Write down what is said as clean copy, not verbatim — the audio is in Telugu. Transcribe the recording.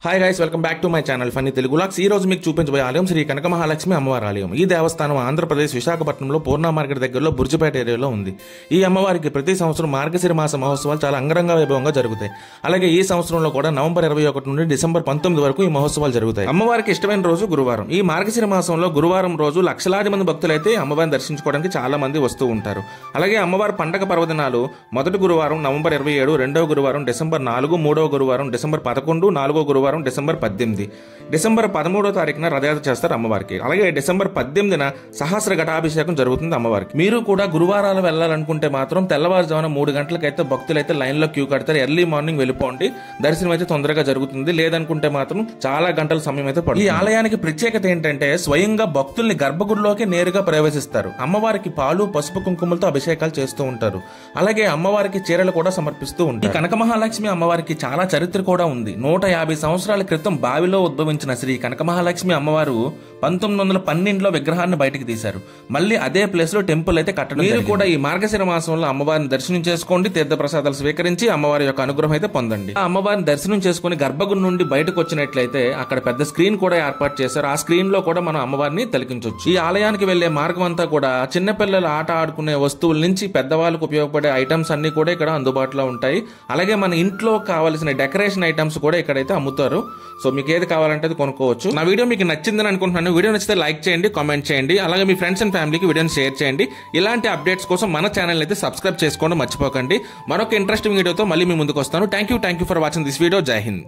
Hi guys, welcome back to my channel funny Telugu vlogs. ఈ రోజు మీకు చూపించబోయే ఆలయం శ్రీ కనక మహాలక్ష్మి అమ్మవారి ఆలయం. ఈ దేవస్థానం ఆంధ్రప్రదేశ్ విశాఖపట్నంలో పూర్ణ మార్కెట్ దగ్గరలో బుర్జిపేట ఏరియాలో ఉంది. ఈ అమ్మవారికి ప్రతి సంవత్సరం మార్గశిర మాస మహోత్సవాలు చాలా అంగరంగ వైభవంగా జరుగుతాయి. అలాగే ఈ సంవత్సరంలో కూడా నవంబర్ 21 నుండి డిసెంబర్ 19 వరకు ఈ మహోత్సవాలు జరుగుతాయి. అమ్మవారికి ఇష్టమైన రోజు గురువారం. ఈ మార్గశిర మాసంలో గురువారం రోజు లక్షలాది మంది భక్తులైతే అమ్మవారిని దర్శించుకోవడానికి చాలా మంది వస్తూ ఉంటారు. అలాగే అమ్మవారి పండగ పర్వదినాలు మొదటి గురువారం నవంబర్ 27, రెండవ గురువారం డిసెంబర్ 4, మూడవ గురువారం డిసెంబర్ 11, నాలుగో గురువారం డిసెంబర్ 18, డిసెంబర్ 13వ తారీఖున రథయాత్ర చేస్తారు అమ్మవారికి. అలాగే డిసెంబర్ 18న సహస్ర ఘటాభిషేకం జరుగుతుంది అమ్మవారికి. మీరు కూడా గురువారాలు వెళ్లాలనుకుంటే మాత్రం తెల్లవారుజామున 3 గంటలకైతే భక్తులైతే లైన్ లో క్యూ కడతారు. ఎర్లీ మార్నింగ్ వెళ్ళిపోండి, దర్శనం అయితే తొందరగా జరుగుతుంది. లేదనుకుంటే మాత్రం చాలా గంటల సమయం అయితే పడుతుంది. ఈ ఆలయానికి ప్రత్యేకత ఏంటంటే స్వయంగా భక్తుల్ని గర్భగుడిలోకి నేరుగా ప్రవేశిస్తారు. అమ్మవారికి పాలు, పసుపు, కుంకుమలతో అభిషేకాలు చేస్తూ ఉంటారు. అలాగే అమ్మవారికి చీరలు కూడా సమర్పిస్తూ ఉంటారు. ఈ కనక మహాలక్ష్మి అమ్మవారికి చాలా చరిత్ర కూడా ఉంది. 150 సంవత్సరాల క్రితం బావిలో ఉద్భవించిన శ్రీ కనక మహాలక్ష్మి అమ్మవారు 1912లో విగ్రహాన్ని బయటకు తీశారు. మళ్ళీ అదే ప్లేస్ లో టెంపుల్ అయితే కట్టడం. మీరు కూడా ఈ మార్గశిర మాసంలో అమ్మవారిని దర్శనం చేసుకోండి, తీర్థ ప్రసాదాలు స్వీకరించి అమ్మవారి యొక్క అనుగ్రహం అయితే పొందండి. ఆ అమ్మవారిని దర్శనం చేసుకుని గర్భగుడి నుండి బయటకు వచ్చినట్లయితే అక్కడ పెద్ద స్క్రీన్ కూడా ఏర్పాటు చేశారు. ఆ స్క్రీన్ లో కూడా మనం అమ్మవారిని తిలకించవచ్చు. ఈ ఆలయానికి వెళ్లే మార్గం అంతా కూడా చిన్నపిల్లలు ఆట ఆడుకునే వస్తువుల నుంచి పెద్దవాళ్ళకు ఉపయోగపడే ఐటమ్స్ అన్ని కూడా ఇక్కడ అందుబాటులో ఉంటాయి. అలాగే మన ఇంట్లో కావాల్సిన డెకరేషన్ ఐటమ్స్ కూడా ఇక్కడైతే అమ్ముతారు. సో మీకు ఏది కావాలంటే అది కొనుక్కోవచ్చు. నా వీడియో మీకు నచ్చిందని అనుకుంటున్నాను. వీడియో నచ్చితే లైక్ చేయండి, కామెంట్ చేయండి. అలాగే మీ ఫ్రెండ్స్ అండ్ ఫ్యామిలీకి వీడియోని షేర్ చేయండి. ఇలాంటి అప్డేట్స్ కోసం మన ఛానల్ అయితే సబ్స్క్రైబ్ చేసుకోండి మర్చిపోకండి. మరొక ఇంట్రెస్టింగ్ వీడియోతో మళ్ళీ మీ ముందుకు వస్తాను. Thank you for watching this video. జై హింద్.